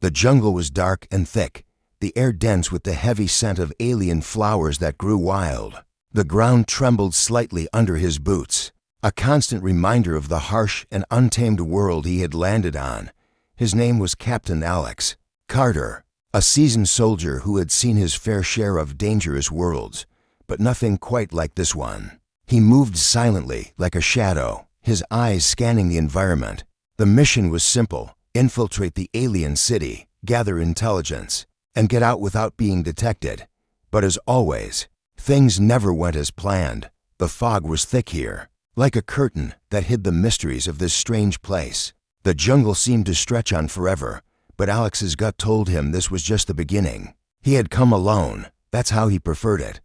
The jungle was dark and thick, the air dense with the heavy scent of alien flowers that grew wild. The ground trembled slightly under his boots, a constant reminder of the harsh and untamed world he had landed on. His name was Captain Alex Carter, a seasoned soldier who had seen his fair share of dangerous worlds, but nothing quite like this one. He moved silently, like a shadow, his eyes scanning the environment. The mission was simple: infiltrate the alien city, gather intelligence, and get out without being detected. But as always, things never went as planned. The fog was thick here, like a curtain that hid the mysteries of this strange place. The jungle seemed to stretch on forever, but Alex's gut told him this was just the beginning. He had come alone. That's how he preferred it.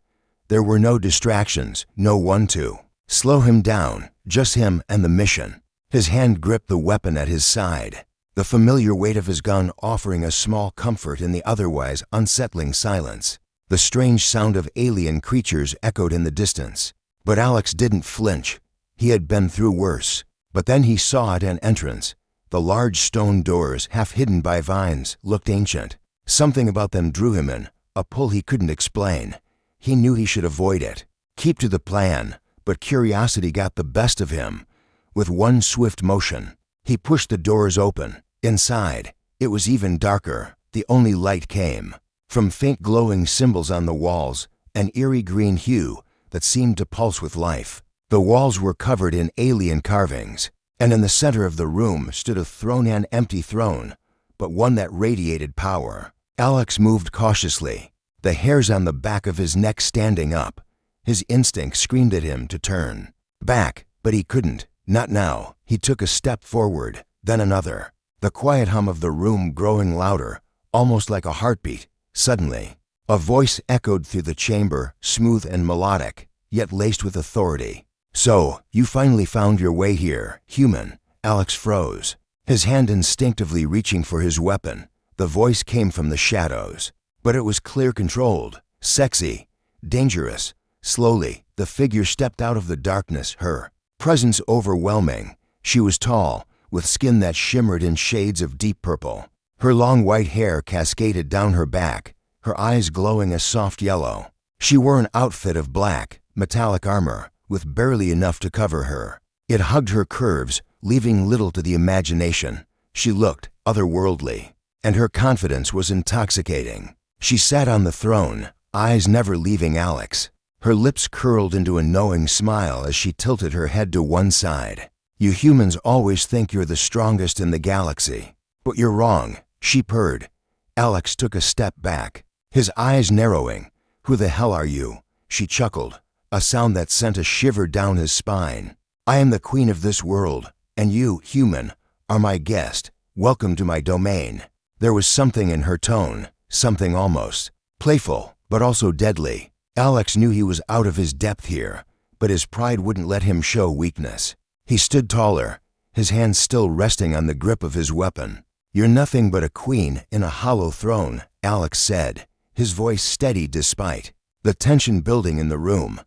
There were no distractions, no one to slow him down, just him and the mission. His hand gripped the weapon at his side, the familiar weight of his gun offering a small comfort in the otherwise unsettling silence. The strange sound of alien creatures echoed in the distance. But Alex didn't flinch. He had been through worse. But then he saw at an entrance. The large stone doors, half hidden by vines, looked ancient. Something about them drew him in, a pull he couldn't explain. He knew he should avoid it, keep to the plan, but curiosity got the best of him. With one swift motion, he pushed the doors open. Inside, it was even darker. The only light came from faint glowing symbols on the walls, an eerie green hue that seemed to pulse with life. The walls were covered in alien carvings, and in the center of the room stood a throne, an empty throne, but one that radiated power. Alex moved cautiously, the hairs on the back of his neck standing up. His instinct screamed at him to turn back, but he couldn't. Not now. He took a step forward, then another, the quiet hum of the room growing louder, almost like a heartbeat. Suddenly, a voice echoed through the chamber, smooth and melodic, yet laced with authority. "So, you finally found your way here, human." Alex froze, his hand instinctively reaching for his weapon. The voice came from the shadows, but it was clear, controlled, sexy, dangerous. Slowly, the figure stepped out of the darkness, her presence overwhelming. She was tall, with skin that shimmered in shades of deep purple. Her long white hair cascaded down her back, her eyes glowing a soft yellow. She wore an outfit of black, metallic armor, with barely enough to cover her. It hugged her curves, leaving little to the imagination. She looked otherworldly, and her confidence was intoxicating. She sat on the throne, eyes never leaving Alex. Her lips curled into a knowing smile as she tilted her head to one side. "You humans always think you're the strongest in the galaxy, but you're wrong," she purred. Alex took a step back, his eyes narrowing. "Who the hell are you?" She chuckled, a sound that sent a shiver down his spine. "I am the queen of this world, and you, human, are my guest. Welcome to my domain." There was something in her tone, something almost playful, but also deadly. Alex knew he was out of his depth here, but his pride wouldn't let him show weakness. He stood taller, his hands still resting on the grip of his weapon. "You're nothing but a queen in a hollow throne," Alex said, his voice steady despite the tension building in the room.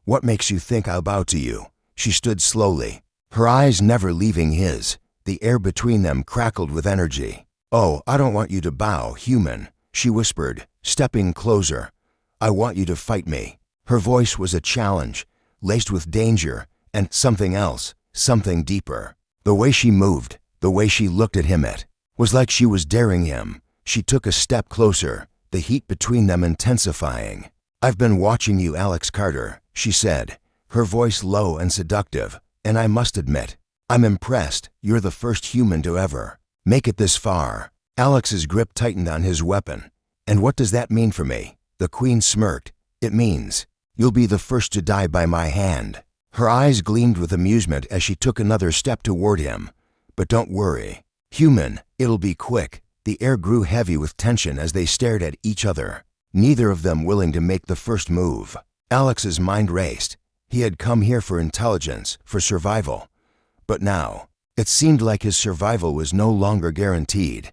"What makes you think I'll bow to you?" She stood slowly, her eyes never leaving his. The air between them crackled with energy. "Oh, I don't want you to bow, human," she whispered, stepping closer. "I want you to fight me." Her voice was a challenge, laced with danger, and something else, something deeper. The way she moved, the way she looked at him, it was like she was daring him. She took a step closer, the heat between them intensifying. "I've been watching you, Alex Carter," she said, her voice low and seductive, "and I must admit, I'm impressed. You're the first human to ever make it this far." Alex's grip tightened on his weapon. "And what does that mean for me?" The queen smirked. "It means you'll be the first to die by my hand." Her eyes gleamed with amusement as she took another step toward him. "But don't worry, human, it'll be quick." The air grew heavy with tension as they stared at each other, neither of them willing to make the first move. Alex's mind raced. He had come here for intelligence, for survival. But now, it seemed like his survival was no longer guaranteed.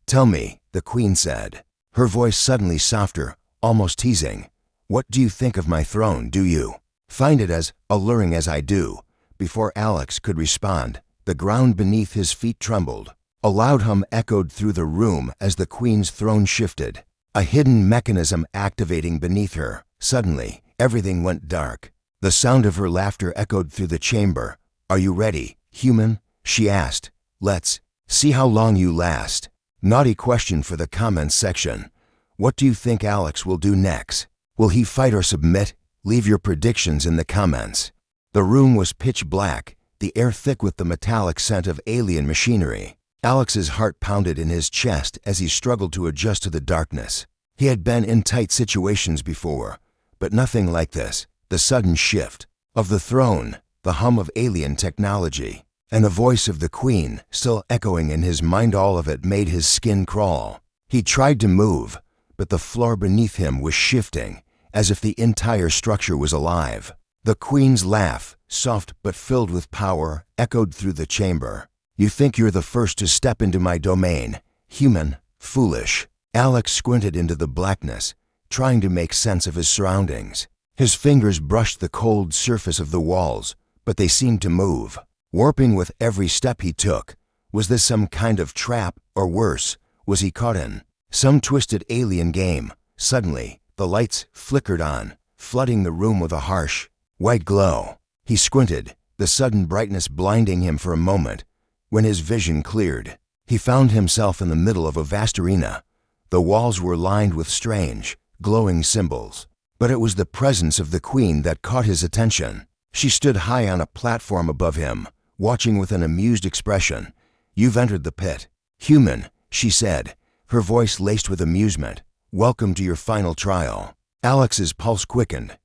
"Tell me," the queen said, her voice suddenly softer, almost teasing. "What do you think of my throne, do you find it as alluring as I do?" Before Alex could respond, the ground beneath his feet trembled. A loud hum echoed through the room as the queen's throne shifted, a hidden mechanism activating beneath her. Suddenly, everything went dark. The sound of her laughter echoed through the chamber. "Are you ready, human?" she asked. "Let's see how long you last." Naughty question for the comments section. What do you think Alex will do next? Will he fight or submit? Leave your predictions in the comments. The room was pitch black, the air thick with the metallic scent of alien machinery. Alex's heart pounded in his chest as he struggled to adjust to the darkness. He had been in tight situations before, but nothing like this. The sudden shift of the throne, the hum of alien technology, and the voice of the queen still echoing in his mind, all of it made his skin crawl. He tried to move, but the floor beneath him was shifting, as if the entire structure was alive. The queen's laugh, soft but filled with power, echoed through the chamber. "You think you're the first to step into my domain, human? Foolish." Alex squinted into the blackness, trying to make sense of his surroundings. His fingers brushed the cold surface of the walls, but they seemed to move, warping with every step he took. Was this some kind of trap, or worse, was he caught in some twisted alien game? Suddenly, the lights flickered on, flooding the room with a harsh, white glow. He squinted, the sudden brightness blinding him for a moment. When his vision cleared, he found himself in the middle of a vast arena. The walls were lined with strange, glowing symbols, but it was the presence of the queen that caught his attention. She stood high on a platform above him, watching with an amused expression. "You've entered the pit, human," she said, her voice laced with amusement. "Welcome to your final trial." Alex's pulse quickened.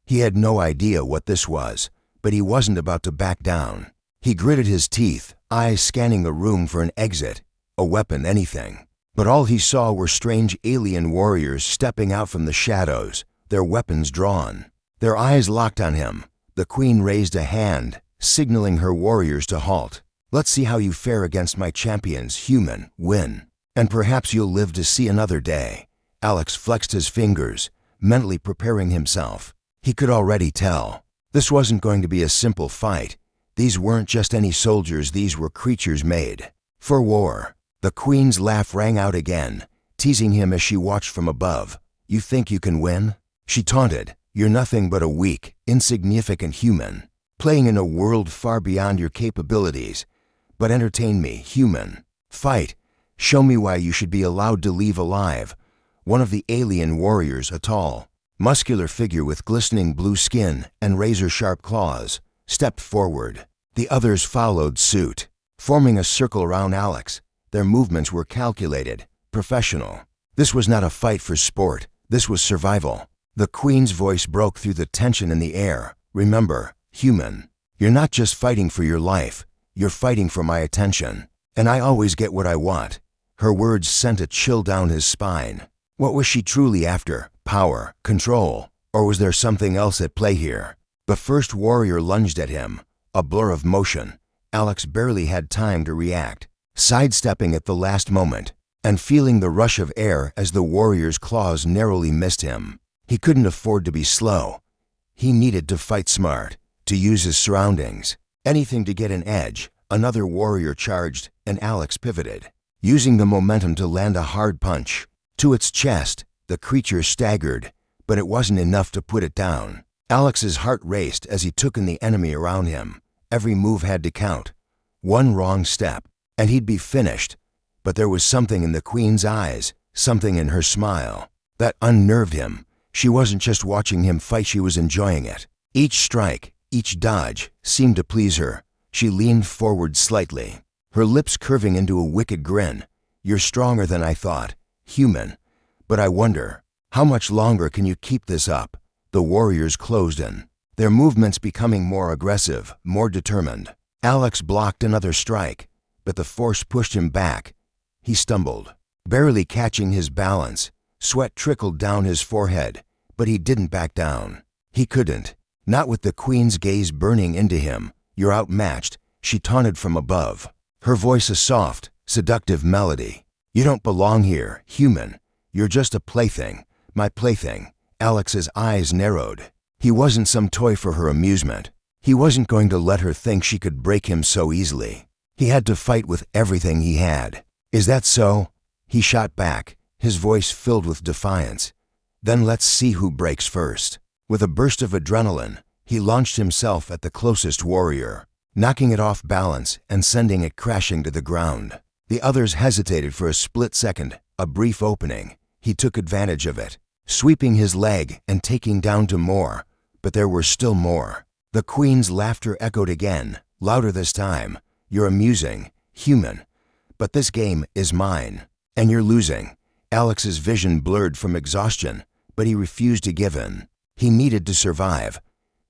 He had no idea what this was, but he wasn't about to back down. He gritted his teeth, eyes scanning the room for an exit, a weapon, anything. But all he saw were strange alien warriors stepping out from the shadows, their weapons drawn. Their eyes locked on him. The queen raised a hand, signaling her warriors to halt. "Let's see how you fare against my champions, human. Win, and perhaps you'll live to see another day." Alex flexed his fingers, mentally preparing himself. He could already tell this wasn't going to be a simple fight. These weren't just any soldiers, these were creatures made for war. The queen's laugh rang out again, teasing him as she watched from above. "You think you can win?" she taunted. "You're nothing but a weak, insignificant human, playing in a world far beyond your capabilities. But entertain me, human. Fight. Show me why you should be allowed to leave alive." One of the alien warriors, a tall, muscular figure with glistening blue skin and razor-sharp claws, stepped forward. The others followed suit, forming a circle around Alex. Their movements were calculated, professional. This was not a fight for sport. This was survival. The queen's voice broke through the tension in the air. "Remember, human, you're not just fighting for your life. You're fighting for my attention. And I always get what I want." Her words sent a chill down his spine. What was she truly after? Power, control, or was there something else at play here? The first warrior lunged at him, a blur of motion. Alex barely had time to react, sidestepping at the last moment, and feeling the rush of air as the warrior's claws narrowly missed him. He couldn't afford to be slow. He needed to fight smart, to use his surroundings, anything to get an edge. Another warrior charged, and Alex pivoted, using the momentum to land a hard punch. To its chest, the creature staggered, but it wasn't enough to put it down. Alex's heart raced as he took in the enemy around him. Every move had to count. One wrong step, and he'd be finished. But there was something in the queen's eyes, something in her smile, that unnerved him. She wasn't just watching him fight, she was enjoying it. Each strike, each dodge, seemed to please her. She leaned forward slightly, her lips curving into a wicked grin. "You're stronger than I thought, human. But I wonder, how much longer can you keep this up?" The warriors closed in, their movements becoming more aggressive, more determined. Alex blocked another strike, but the force pushed him back. He stumbled, barely catching his balance. Sweat trickled down his forehead, but he didn't back down. He couldn't, not with the queen's gaze burning into him. "You're outmatched," she taunted from above, her voice a soft, seductive melody. "You don't belong here, human. You're just a plaything, my plaything." Alex's eyes narrowed. He wasn't some toy for her amusement. He wasn't going to let her think she could break him so easily. He had to fight with everything he had. Is that so? He shot back, his voice filled with defiance. Then let's see who breaks first. With a burst of adrenaline, he launched himself at the closest warrior, knocking it off balance and sending it crashing to the ground. The others hesitated for a split second, a brief opening. He took advantage of it, sweeping his leg and taking down to more, but there were still more. The Queen's laughter echoed again, louder this time. You're amusing, human, but this game is mine, and you're losing. Alex's vision blurred from exhaustion, but he refused to give in. He needed to survive.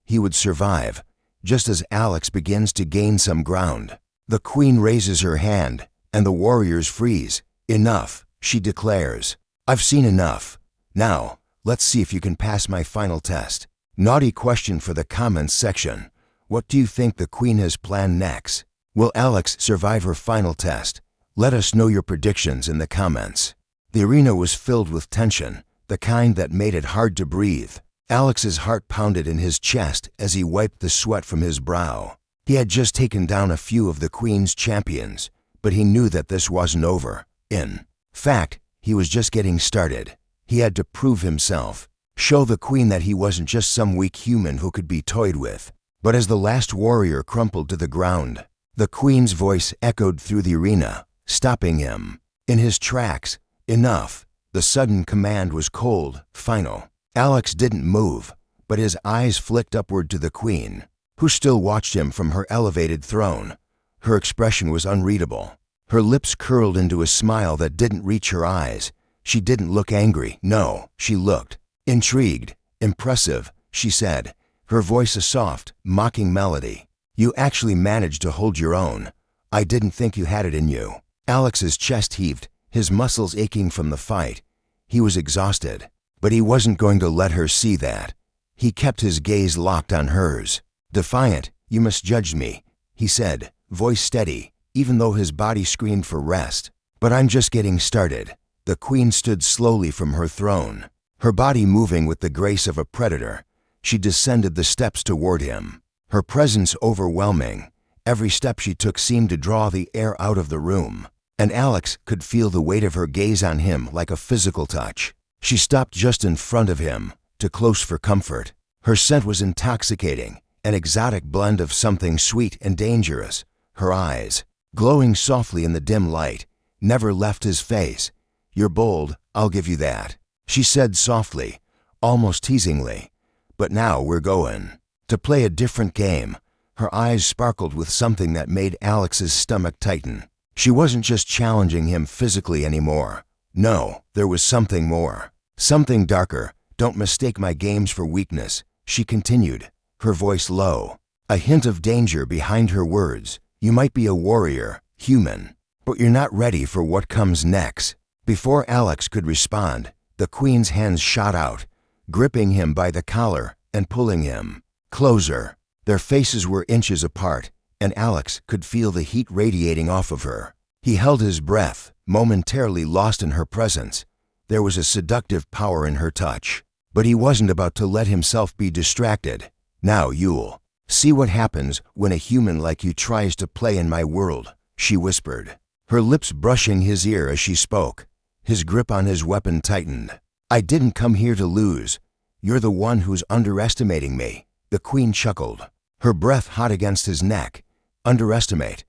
He would survive, just as Alex begins to gain some ground. The Queen raises her hand, and the warriors freeze. Enough, she declares. I've seen enough. Now, let's see if you can pass my final test. Naughty question for the comments section. What do you think the Queen has planned next? Will Alex survive her final test? Let us know your predictions in the comments. The arena was filled with tension, the kind that made it hard to breathe. Alex's heart pounded in his chest as he wiped the sweat from his brow. He had just taken down a few of the Queen's champions, but he knew that this wasn't over. In fact, he was just getting started. He had to prove himself, show the Queen that he wasn't just some weak human who could be toyed with. But as the last warrior crumpled to the ground, the Queen's voice echoed through the arena, stopping him in his tracks. Enough. The sudden command was cold, final. Alex didn't move, but his eyes flicked upward to the Queen, who still watched him from her elevated throne. Her expression was unreadable. Her lips curled into a smile that didn't reach her eyes. She didn't look angry. No, she looked intrigued. Impressive, she said, her voice a soft, mocking melody. You actually managed to hold your own. I didn't think you had it in you. Alex's chest heaved, his muscles aching from the fight. He was exhausted, but he wasn't going to let her see that. He kept his gaze locked on hers. Defiant, you misjudged me, he said, voice steady, even though his body screamed for rest. But I'm just getting started. The Queen stood slowly from her throne, her body moving with the grace of a predator. She descended the steps toward him, her presence overwhelming. Every step she took seemed to draw the air out of the room, and Alex could feel the weight of her gaze on him like a physical touch. She stopped just in front of him, too close for comfort. Her scent was intoxicating, an exotic blend of something sweet and dangerous. Her eyes, glowing softly in the dim light, never left his face. You're bold, I'll give you that, she said softly, almost teasingly. But now we're going to play a different game. Her eyes sparkled with something that made Alex's stomach tighten. She wasn't just challenging him physically anymore. No, there was something more. Something darker. Don't mistake my games for weakness, she continued, her voice low, a hint of danger behind her words. You might be a warrior, human, but you're not ready for what comes next. Before Alex could respond, the Queen's hands shot out, gripping him by the collar and pulling him closer. Their faces were inches apart, and Alex could feel the heat radiating off of her. He held his breath, momentarily lost in her presence. There was a seductive power in her touch, but he wasn't about to let himself be distracted. Now you'll see what happens when a human like you tries to play in my world, she whispered, her lips brushing his ear as she spoke. His grip on his weapon tightened. I didn't come here to lose. You're the one who's underestimating me, the Queen chuckled, her breath hot against his neck. Underestimate?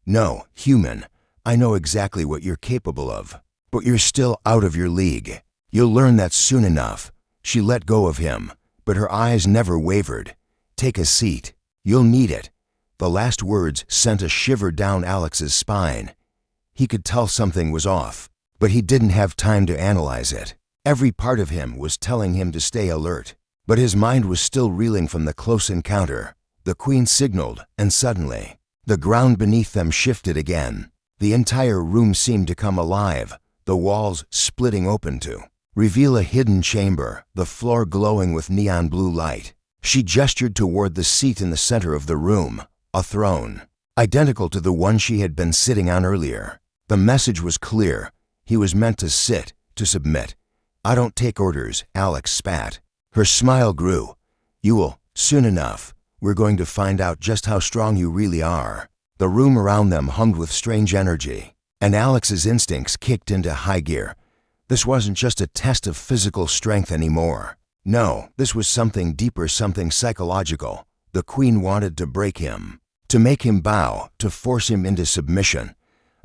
No, human. I know exactly what you're capable of, but you're still out of your league. You'll learn that soon enough. She let go of him, but her eyes never wavered. Take a seat. You'll need it. The last words sent a shiver down Alex's spine. He could tell something was off, but he didn't have time to analyze it. Every part of him was telling him to stay alert, but his mind was still reeling from the close encounter. The Queen signaled, and suddenly, the ground beneath them shifted again. The entire room seemed to come alive, the walls splitting open to reveal a hidden chamber, the floor glowing with neon blue light. She gestured toward the seat in the center of the room, a throne, identical to the one she had been sitting on earlier. The message was clear. He was meant to sit, to submit. I don't take orders, Alex spat. Her smile grew. You will, soon enough. We're going to find out just how strong you really are. The room around them hummed with strange energy, and Alex's instincts kicked into high gear. This wasn't just a test of physical strength anymore. No, this was something deeper, something psychological. The Queen wanted to break him, to make him bow, to force him into submission.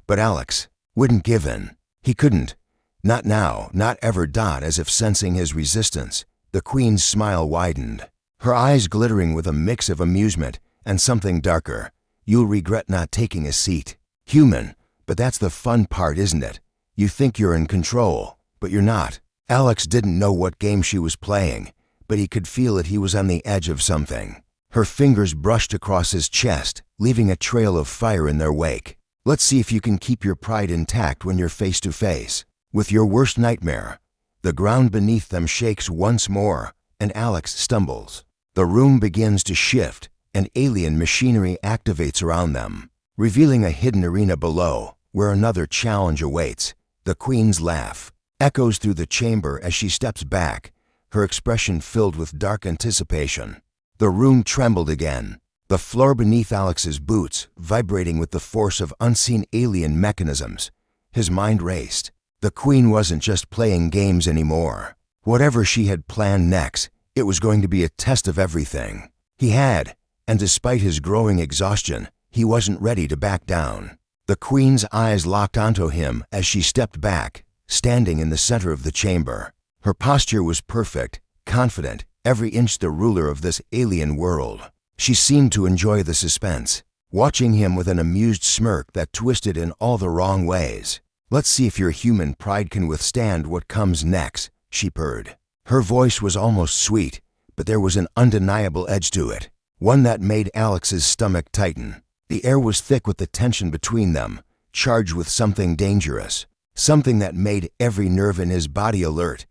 But Alex wouldn't give in. He couldn't. Not now, not ever. As if sensing his resistance, the Queen's smile widened, her eyes glittering with a mix of amusement and something darker. You'll regret not taking a seat, human, but that's the fun part, isn't it? You think you're in control, but you're not. Alex didn't know what game she was playing, but he could feel it. He was on the edge of something. Her fingers brushed across his chest, leaving a trail of fire in their wake. Let's see if you can keep your pride intact when you're face to face with your worst nightmare. The ground beneath them shakes once more, and Alex stumbles. The room begins to shift, and alien machinery activates around them, revealing a hidden arena below, where another challenge awaits. The Queen's laugh echoes through the chamber as she steps back, her expression filled with dark anticipation. The room trembled again, the floor beneath Alex's boots vibrating with the force of unseen alien mechanisms. His mind raced. The Queen wasn't just playing games anymore. Whatever she had planned next, it was going to be a test of everything he had, and despite his growing exhaustion, he wasn't ready to back down. The Queen's eyes locked onto him as she stepped back, standing in the center of the chamber. Her posture was perfect, confident, every inch the ruler of this alien world. She seemed to enjoy the suspense, watching him with an amused smirk that twisted in all the wrong ways. Let's see if your human pride can withstand what comes next, she purred. Her voice was almost sweet, but there was an undeniable edge to it, one that made Alex's stomach tighten. The air was thick with the tension between them, charged with something dangerous, something that made every nerve in his body alert.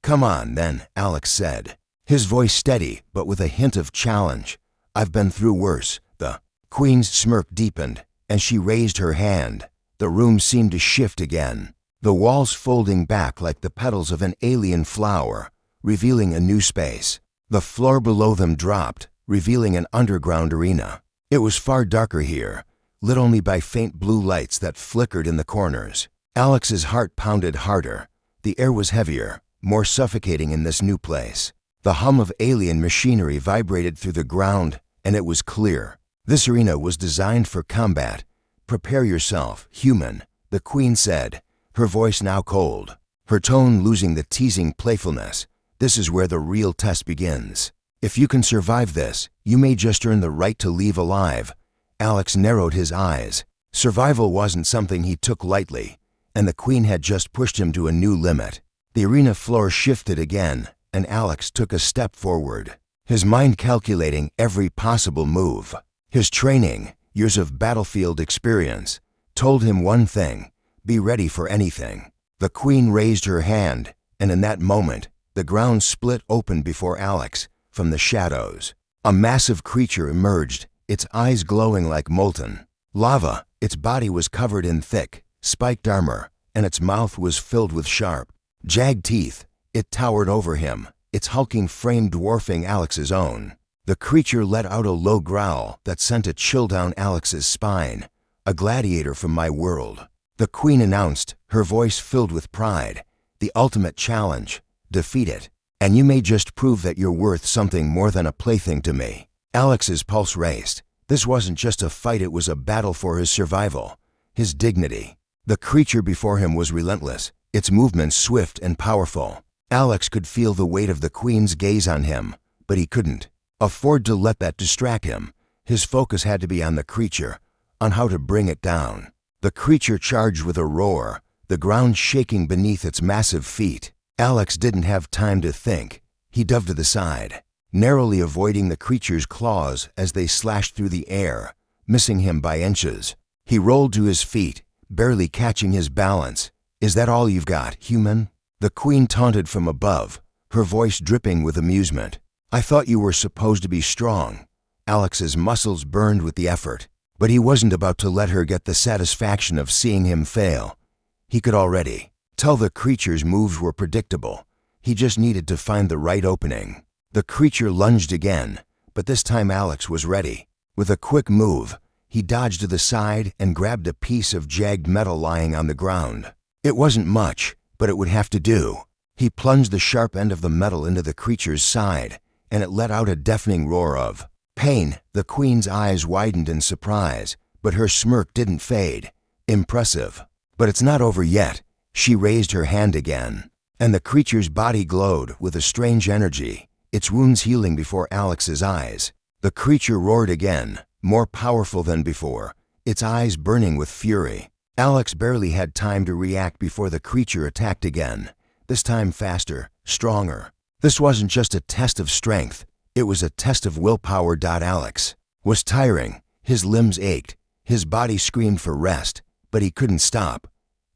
Come on, then, Alex said, his voice steady but with a hint of challenge. I've been through worse. The Queen's smirk deepened, and she raised her hand. The room seemed to shift again, the walls folding back like the petals of an alien flower, revealing a new space. The floor below them dropped, revealing an underground arena. It was far darker here, lit only by faint blue lights that flickered in the corners. Alex's heart pounded harder. The air was heavier, more suffocating in this new place. The hum of alien machinery vibrated through the ground, and it was clear. This arena was designed for combat. Prepare yourself, human, the Queen said, her voice now cold, her tone losing the teasing playfulness. This is where the real test begins. If you can survive this, you may just earn the right to leave alive. Alex narrowed his eyes. Survival wasn't something he took lightly, and the Queen had just pushed him to a new limit. The arena floor shifted again, and Alex took a step forward, his mind calculating every possible move. His training, years of battlefield experience, told him one thing: be ready for anything. The Queen raised her hand, and in that moment, the ground split open before Alex. From the shadows, a massive creature emerged, its eyes glowing like molten lava. Its body was covered in thick, spiked armor, and its mouth was filled with sharp, jagged teeth. It towered over him, its hulking frame dwarfing Alex's own. The creature let out a low growl that sent a chill down Alex's spine. A gladiator from my world, the Queen announced, her voice filled with pride. The ultimate challenge. Defeat it, and you may just prove that you're worth something more than a plaything to me. Alex's pulse raced. This wasn't just a fight, it was a battle for his survival, his dignity. The creature before him was relentless, its movements swift and powerful. Alex could feel the weight of the Queen's gaze on him, but he couldn't afford to let that distract him. His focus had to be on the creature, on how to bring it down. The creature charged with a roar, the ground shaking beneath its massive feet. Alex didn't have time to think. He dove to the side, narrowly avoiding the creature's claws as they slashed through the air, missing him by inches. He rolled to his feet, barely catching his balance. Is that all you've got, human? The Queen taunted from above, her voice dripping with amusement. I thought you were supposed to be strong. Alex's muscles burned with the effort, but he wasn't about to let her get the satisfaction of seeing him fail. He could already tell the creature's moves were predictable. He just needed to find the right opening. The creature lunged again, but this time Alex was ready. With a quick move, He dodged to the side and grabbed a piece of jagged metal lying on the ground. It wasn't much, but it would have to do. He plunged the sharp end of the metal into the creature's side, and it let out a deafening roar of pain. The queen's eyes widened in surprise, but her smirk didn't fade. Impressive. But it's not over yet. She raised her hand again, and the creature's body glowed with a strange energy, its wounds healing before Alex's eyes. The creature roared again, more powerful than before, its eyes burning with fury. Alex barely had time to react before the creature attacked again, this time faster, stronger. This wasn't just a test of strength, it was a test of willpower. Alex was tiring, his limbs ached, his body screamed for rest, but he couldn't stop.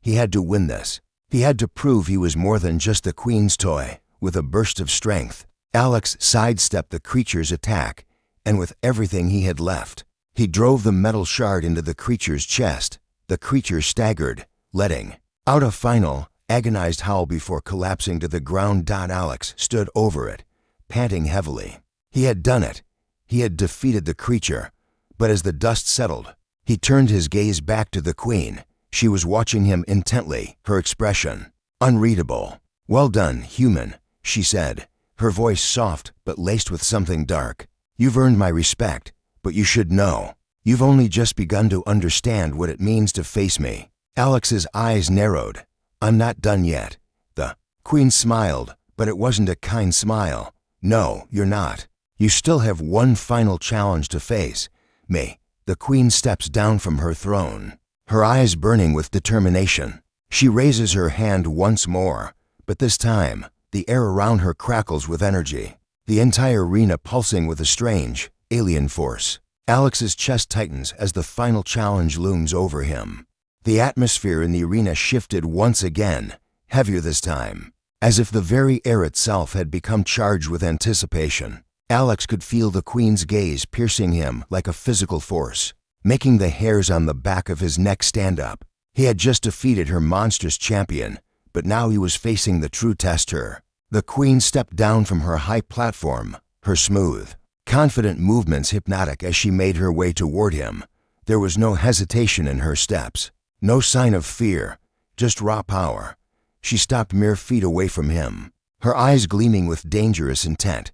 He had to win this. He had to prove he was more than just the queen's toy. With a burst of strength, Alex sidestepped the creature's attack, and with everything he had left, he drove the metal shard into the creature's chest. The creature staggered, letting out a final, agonized howl before collapsing to the ground. Alex stood over it, panting heavily. He had done it. He had defeated the creature. But as the dust settled, he turned his gaze back to the queen. She was watching him intently, her expression unreadable. "Well done, human," she said, her voice soft but laced with something dark. "You've earned my respect, but you should know, you've only just begun to understand what it means to face me." Alex's eyes narrowed. "I'm not done yet." The queen smiled, but it wasn't a kind smile. "No, you're not. You still have one final challenge to face me." The queen steps down from her throne, her eyes burning with determination. She raises her hand once more, but this time, the air around her crackles with energy, the entire arena pulsing with a strange, alien force. Alex's chest tightens as the final challenge looms over him. The atmosphere in the arena shifted once again, heavier this time, as if the very air itself had become charged with anticipation. Alex could feel the queen's gaze piercing him like a physical force, making the hairs on the back of his neck stand up. He had just defeated her monstrous champion, but now he was facing the true tester. The queen stepped down from her high platform, her smooth, confident movements hypnotic as she made her way toward him. There was no hesitation in her steps, no sign of fear, just raw power. She stopped mere feet away from him, her eyes gleaming with dangerous intent.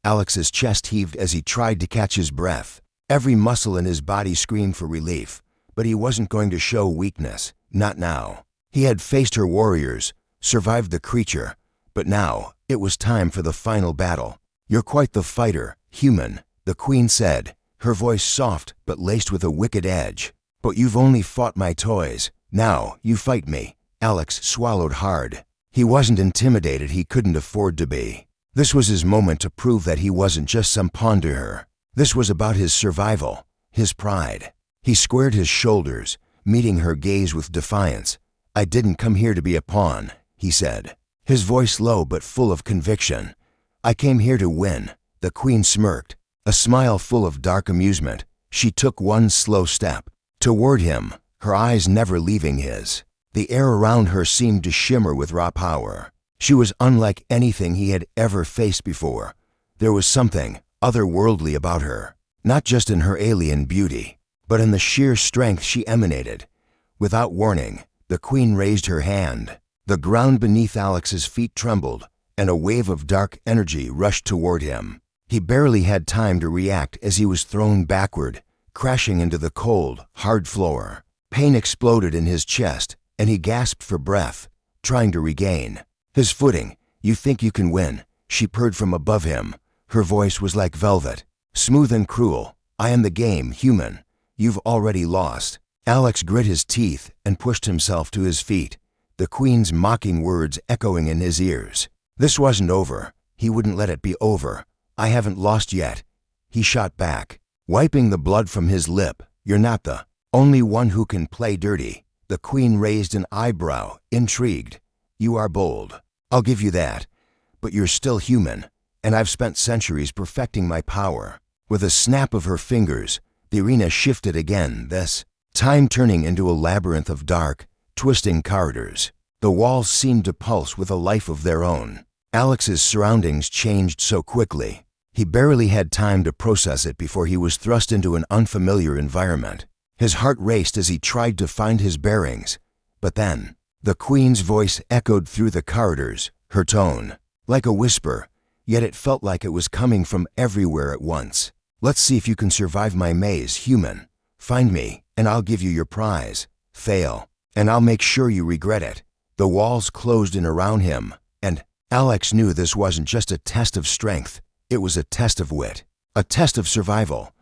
Alex's chest heaved as he tried to catch his breath. Every muscle in his body screamed for relief, but he wasn't going to show weakness, not now. He had faced her warriors, survived the creature, but now it was time for the final battle. "You're quite the fighter, human," the queen said, her voice soft but laced with a wicked edge. "But you've only fought my toys. Now you fight me." Alex swallowed hard. He wasn't intimidated, he couldn't afford to be. This was his moment to prove that he wasn't just some pawn to her. This was about his survival, his pride. He squared his shoulders, meeting her gaze with defiance. "I didn't come here to be a pawn," he said, his voice low but full of conviction. "I came here to win." The queen smirked, a smile full of dark amusement. She took one slow step toward him, her eyes never leaving his. The air around her seemed to shimmer with raw power. She was unlike anything he had ever faced before. There was something otherworldly about her, not just in her alien beauty, but in the sheer strength she emanated. Without warning, the queen raised her hand. The ground beneath Alex's feet trembled, and a wave of dark energy rushed toward him. He barely had time to react as he was thrown backward, crashing into the cold, hard floor. Pain exploded in his chest, and he gasped for breath, trying to regain his footing. "You think you can win," she purred from above him. Her voice was like velvet, smooth and cruel. "I am the game, human. You've already lost." Alex grit his teeth and pushed himself to his feet, the queen's mocking words echoing in his ears. This wasn't over. He wouldn't let it be over. "I haven't lost yet," he shot back, wiping the blood from his lip. "You're not the only one who can play dirty." The queen raised an eyebrow, intrigued. "You are bold, I'll give you that, but you're still human, and I've spent centuries perfecting my power." With a snap of her fingers, the arena shifted again, this time turning into a labyrinth of dark, twisting corridors. The walls seemed to pulse with a life of their own. Alex's surroundings changed so quickly. He barely had time to process it before he was thrust into an unfamiliar environment. His heart raced as he tried to find his bearings. But then, the Queen's voice echoed through the corridors, her tone, like a whisper, yet it felt like it was coming from everywhere at once. "Let's see if you can survive my maze, human. Find me, and I'll give you your prize. Fail, and I'll make sure you regret it." The walls closed in around him, and Alex knew this wasn't just a test of strength, it was a test of wit, a test of survival.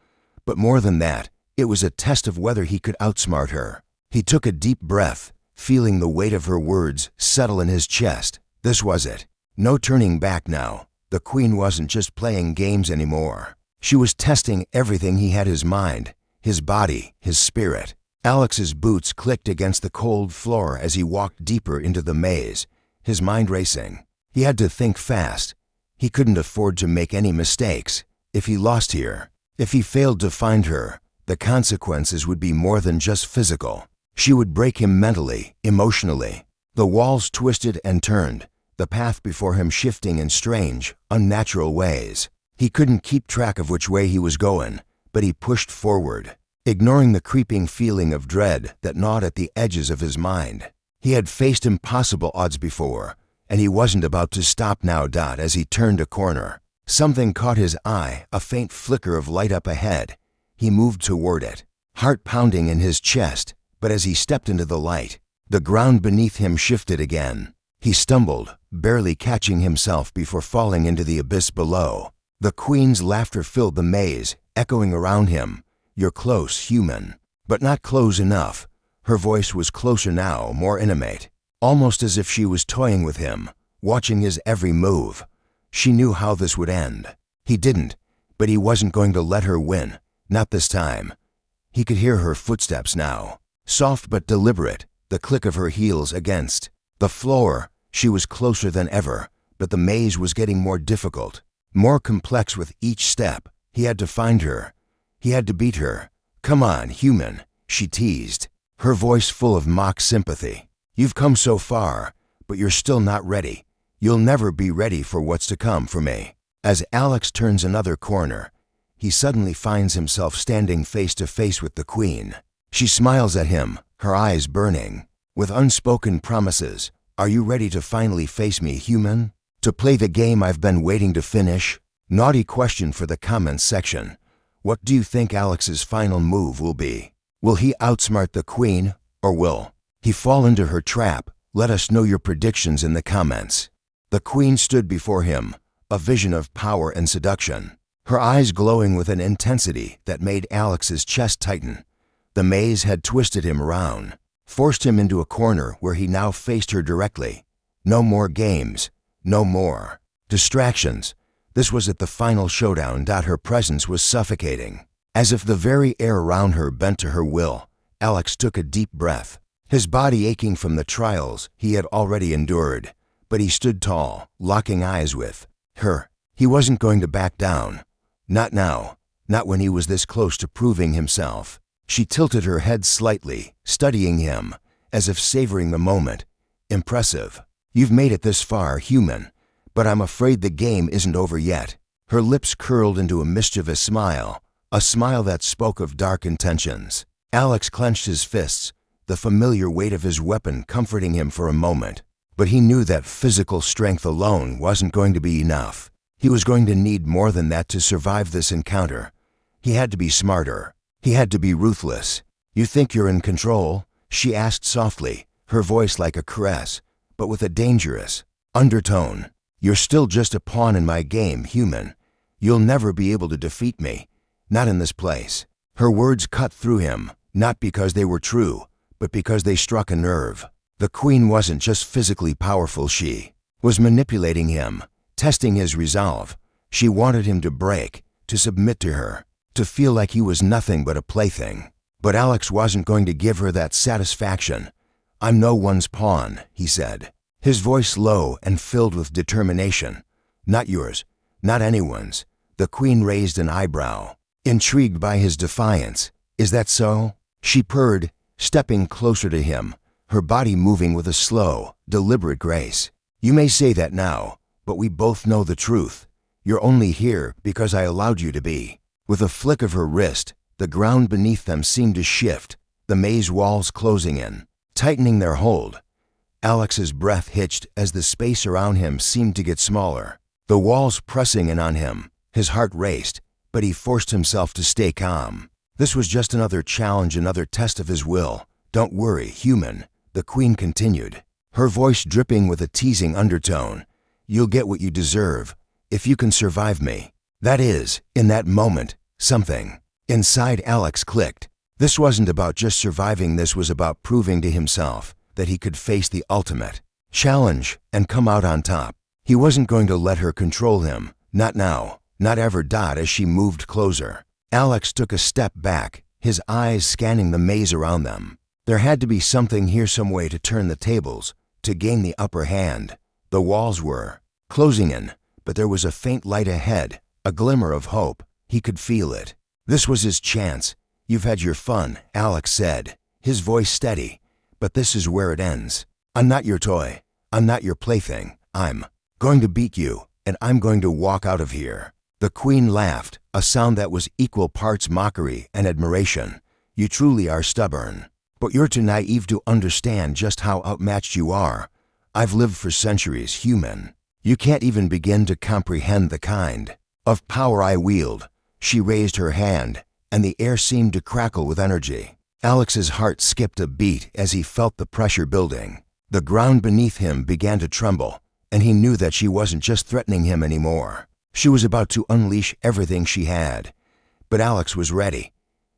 But more than that, it was a test of whether he could outsmart her. He took a deep breath, feeling the weight of her words settle in his chest. This was it. No turning back now. The Queen wasn't just playing games anymore. She was testing everything he had: his mind, his body, his spirit. Alex's boots clicked against the cold floor as he walked deeper into the maze, his mind racing. He had to think fast. He couldn't afford to make any mistakes. If he lost here, if he failed to find her, the consequences would be more than just physical. She would break him mentally, emotionally. The walls twisted and turned, the path before him shifting in strange, unnatural ways. He couldn't keep track of which way he was going, but he pushed forward, ignoring the creeping feeling of dread that gnawed at the edges of his mind. He had faced impossible odds before, and he wasn't about to stop now. As he turned a corner, something caught his eye, a faint flicker of light up ahead. He moved toward it, heart pounding in his chest, but as he stepped into the light, the ground beneath him shifted again. He stumbled, barely catching himself before falling into the abyss below. The Queen's laughter filled the maze, echoing around him. "You're close, human, but not close enough." Her voice was closer now, more intimate, almost as if she was toying with him, watching his every move. She knew how this would end. He didn't, but he wasn't going to let her win, not this time. He could hear her footsteps now, soft but deliberate, the click of her heels against the floor. She was closer than ever, but the maze was getting more difficult, more complex with each step. He had to find her. He had to beat her. "Come on, human," she teased, her voice full of mock sympathy. "You've come so far, but you're still not ready. You'll never be ready for what's to come for me." As Alex turns another corner, he suddenly finds himself standing face to face with the Queen. She smiles at him, her eyes burning, with unspoken promises. "Are you ready to finally face me, human? To play the game I've been waiting to finish?" Naughty question for the comments section. What do you think Alex's final move will be? Will he outsmart the Queen, or will he fall into her trap? Let us know your predictions in the comments. The Queen stood before him, a vision of power and seduction, her eyes glowing with an intensity that made Alex's chest tighten. The maze had twisted him around, forced him into a corner where he now faced her directly. No more games, no more distractions. This was at the final showdown. Her presence was suffocating. As if the very air around her bent to her will, Alex took a deep breath, his body aching from the trials he had already endured. But he stood tall, locking eyes with her. He wasn't going to back down. Not now, not when he was this close to proving himself. She tilted her head slightly, studying him, as if savoring the moment. "Impressive. You've made it this far, human, but I'm afraid the game isn't over yet." Her lips curled into a mischievous smile, a smile that spoke of dark intentions. Alex clenched his fists, the familiar weight of his weapon comforting him for a moment. But he knew that physical strength alone wasn't going to be enough. He was going to need more than that to survive this encounter. He had to be smarter. He had to be ruthless. "You think you're in control?" she asked softly, her voice like a caress, but with a dangerous undertone. "You're still just a pawn in my game, human. You'll never be able to defeat me. Not in this place." Her words cut through him, not because they were true, but because they struck a nerve. The Queen wasn't just physically powerful, she was manipulating him, testing his resolve. She wanted him to break, to submit to her, to feel like he was nothing but a plaything. But Alex wasn't going to give her that satisfaction. "I'm no one's pawn," he said, his voice low and filled with determination. "Not yours, not anyone's." The Queen raised an eyebrow, intrigued by his defiance. "Is that so?" she purred, stepping closer to him, her body moving with a slow, deliberate grace. "You may say that now, but we both know the truth. You're only here because I allowed you to be." With a flick of her wrist, the ground beneath them seemed to shift, the maze walls closing in, tightening their hold. Alex's breath hitched as the space around him seemed to get smaller, the walls pressing in on him. His heart raced, but he forced himself to stay calm. This was just another challenge, another test of his will. "Don't worry, human," the Queen continued, her voice dripping with a teasing undertone. "You'll get what you deserve, if you can survive me." That is, in that moment, something inside Alex clicked. This wasn't about just surviving, this was about proving to himself that he could face the ultimate challenge and come out on top. He wasn't going to let her control him, not now, not ever. As she moved closer, Alex took a step back, his eyes scanning the maze around them. There had to be something here, some way to turn the tables, to gain the upper hand. The walls were closing in, but there was a faint light ahead, a glimmer of hope. He could feel it. This was his chance. "You've had your fun," Alex said, his voice steady, "but this is where it ends. I'm not your toy. I'm not your plaything. I'm going to beat you, and I'm going to walk out of here." The Queen laughed, a sound that was equal parts mockery and admiration. "You truly are stubborn, but you're too naive to understand just how outmatched you are. I've lived for centuries, human. You can't even begin to comprehend the kind of power I wield." She raised her hand, and the air seemed to crackle with energy. Alex's heart skipped a beat as he felt the pressure building. The ground beneath him began to tremble, and he knew that she wasn't just threatening him anymore. She was about to unleash everything she had. But Alex was ready.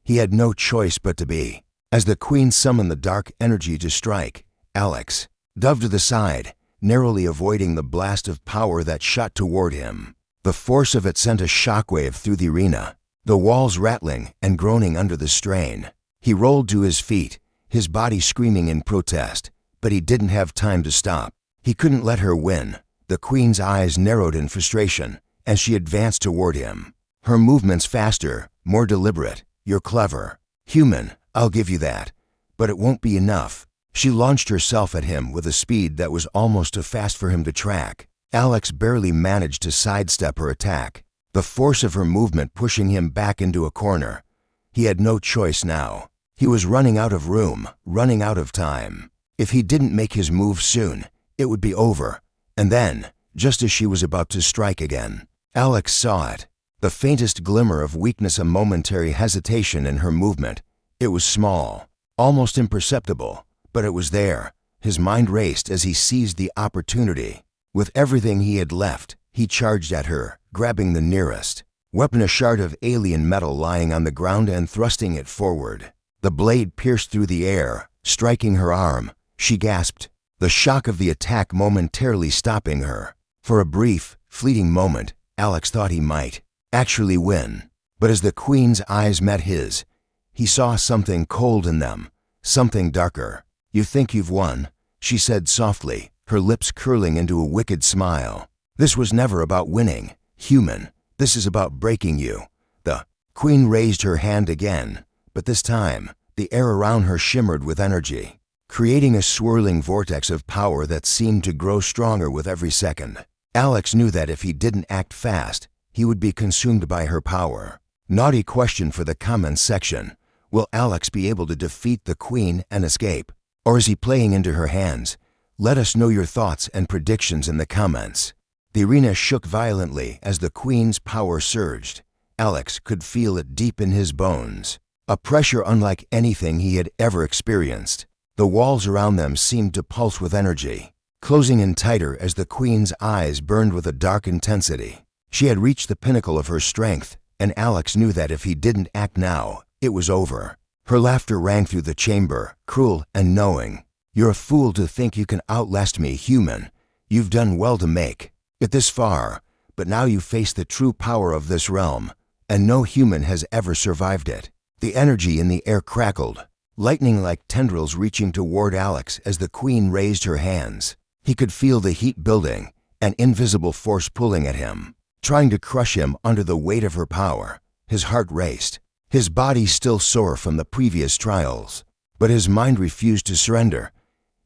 He had no choice but to be. As the Queen summoned the dark energy to strike, Alex dove to the side, narrowly avoiding the blast of power that shot toward him. The force of it sent a shockwave through the arena, the walls rattling and groaning under the strain. He rolled to his feet, his body screaming in protest, but he didn't have time to stop. He couldn't let her win. The Queen's eyes narrowed in frustration as she advanced toward him, her movements faster, more deliberate. "You're clever, human, I'll give you that, but it won't be enough." She launched herself at him with a speed that was almost too fast for him to track. Alex barely managed to sidestep her attack, the force of her movement pushing him back into a corner. He had no choice now. He was running out of room, running out of time. If he didn't make his move soon, it would be over. And then, just as she was about to strike again, Alex saw it. The faintest glimmer of weakness, a momentary hesitation in her movement. It was small, almost imperceptible, but it was there. His mind raced as he seized the opportunity. With everything he had left, he charged at her, grabbing the nearest weapon, a shard of alien metal lying on the ground, and thrusting it forward. The blade pierced through the air, striking her arm. She gasped, the shock of the attack momentarily stopping her. For a brief, fleeting moment, Alex thought he might actually win. But as the Queen's eyes met his, he saw something cold in them, something darker. "You think you've won," she said softly, her lips curling into a wicked smile. "This was never about winning, human. This is about breaking you." The Queen raised her hand again, but this time, the air around her shimmered with energy, creating a swirling vortex of power that seemed to grow stronger with every second. Alex knew that if he didn't act fast, he would be consumed by her power. Naughty question for the comments section. Will Alex be able to defeat the Queen and escape? Or is he playing into her hands? Let us know your thoughts and predictions in the comments. The arena shook violently as the Queen's power surged. Alex could feel it deep in his bones, a pressure unlike anything he had ever experienced. The walls around them seemed to pulse with energy, closing in tighter as the Queen's eyes burned with a dark intensity. She had reached the pinnacle of her strength, and Alex knew that if he didn't act now, it was over. Her laughter rang through the chamber, cruel and knowing. "You're a fool to think you can outlast me, human. You've done well to make it this far, but now you face the true power of this realm, and no human has ever survived it." The energy in the air crackled, lightning like tendrils reaching toward Alex as the Queen raised her hands. He could feel the heat building, an invisible force pulling at him, trying to crush him under the weight of her power. His heart raced, his body still sore from the previous trials, but his mind refused to surrender.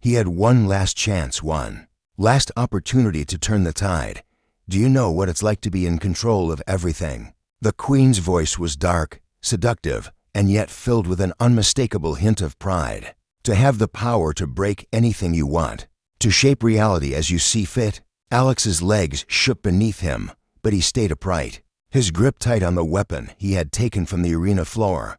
He had one last chance, one last opportunity to turn the tide. Do you know what it's like to be in control of everything?" The Queen's voice was dark, seductive, and yet filled with an unmistakable hint of pride. To have the power to break anything you want, to shape reality as you see fit. Alex's legs shook beneath him, but he stayed upright, his grip tight on the weapon he had taken from the arena floor.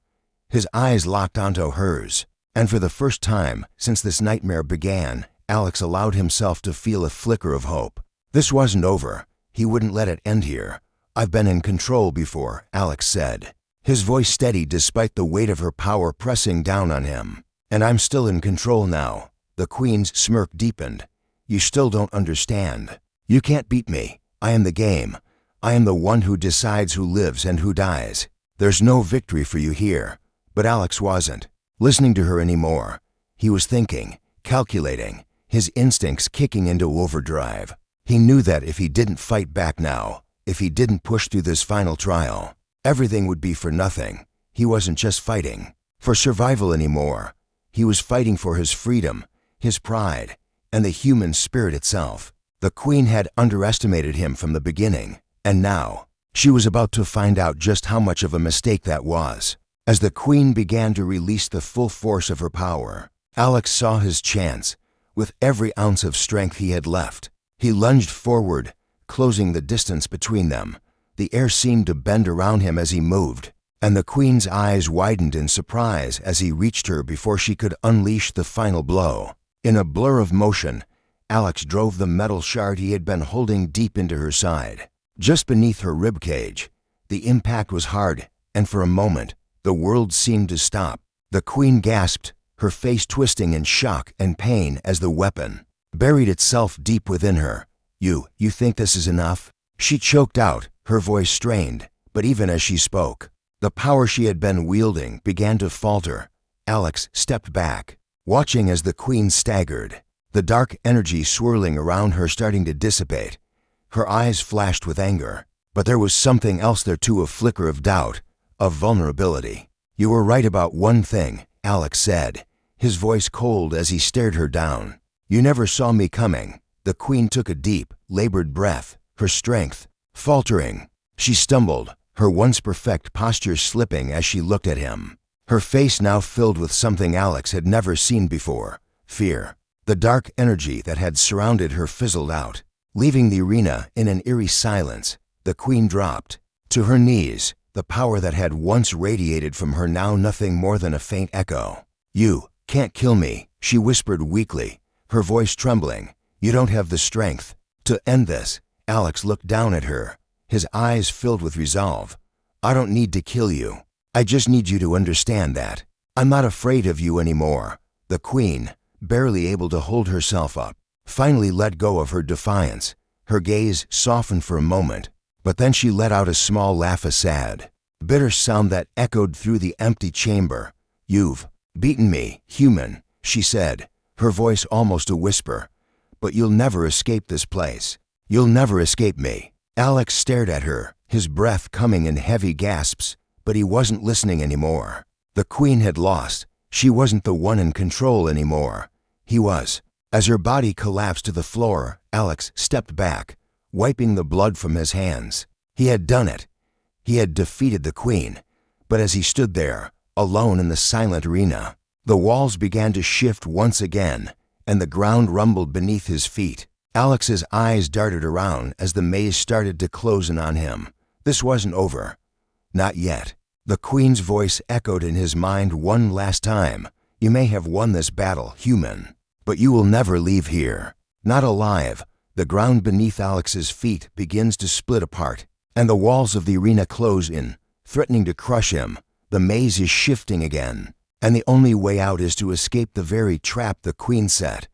His eyes locked onto hers, and for the first time since this nightmare began, Alex allowed himself to feel a flicker of hope. This wasn't over. He wouldn't let it end here. "I've been in control before," Alex said, his voice steady despite the weight of her power pressing down on him. "And I'm still in control now." The Queen's smirk deepened. "You still don't understand. You can't beat me. I am the game. I am the one who decides who lives and who dies. There's no victory for you here." But Alex wasn't listening to her anymore. He was thinking, calculating, his instincts kicking into overdrive. He knew that if he didn't fight back now, if he didn't push through this final trial, everything would be for nothing. He wasn't just fighting for survival anymore. He was fighting for his freedom, his pride, and the human spirit itself. The Queen had underestimated him from the beginning, and now she was about to find out just how much of a mistake that was. As the Queen began to release the full force of her power, Alex saw his chance. With every ounce of strength he had left, he lunged forward, closing the distance between them. The air seemed to bend around him as he moved, and the Queen's eyes widened in surprise as he reached her before she could unleash the final blow. In a blur of motion, Alex drove the metal shard he had been holding deep into her side, just beneath her ribcage. The impact was hard, and for a moment, the world seemed to stop. The Queen gasped, her face twisting in shock and pain as the weapon buried itself deep within her. You think this is enough?" She choked out, her voice strained, but even as she spoke, the power she had been wielding began to falter. Alex stepped back, watching as the Queen staggered, the dark energy swirling around her starting to dissipate. Her eyes flashed with anger, but there was something else there too, a flicker of doubt, of vulnerability. "You were right about one thing," Alex said, his voice cold as he stared her down. "You never saw me coming." The Queen took a deep, labored breath, her strength faltering. She stumbled, her once perfect posture slipping as she looked at him, her face now filled with something Alex had never seen before: fear. The dark energy that had surrounded her fizzled out, leaving the arena in an eerie silence. The Queen dropped to her knees, the power that had once radiated from her now nothing more than a faint echo. "You can't kill me," she whispered weakly, her voice trembling. "You don't have the strength to end this." Alex looked down at her, his eyes filled with resolve. "I don't need to kill you. I just need you to understand that I'm not afraid of you anymore." The Queen, barely able to hold herself up, finally let go of her defiance. Her gaze softened for a moment, but then she let out a small laugh, a sad, bitter sound that echoed through the empty chamber. "You've beaten me, human," she said, her voice almost a whisper. "But you'll never escape this place. You'll never escape me." Alex stared at her, his breath coming in heavy gasps, but he wasn't listening anymore. The Queen had lost. She wasn't the one in control anymore. He was. As her body collapsed to the floor, Alex stepped back, wiping the blood from his hands. He had done it. He had defeated the Queen. But as he stood there, alone in the silent arena, the walls began to shift once again, and the ground rumbled beneath his feet. Alex's eyes darted around as the maze started to close in on him. This wasn't over. Not yet. The Queen's voice echoed in his mind one last time. "You may have won this battle, human, but you will never leave here. Not alive." The ground beneath Alex's feet begins to split apart, and the walls of the arena close in, threatening to crush him. The maze is shifting again, and the only way out is to escape the very trap the Queen set.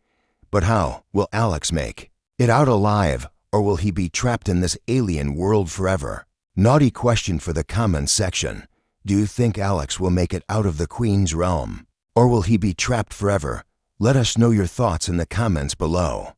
But how will Alex make it out alive, or will he be trapped in this alien world forever? Naughty question for the comments section. Do you think Alex will make it out of the Queen's realm, or will he be trapped forever? Let us know your thoughts in the comments below.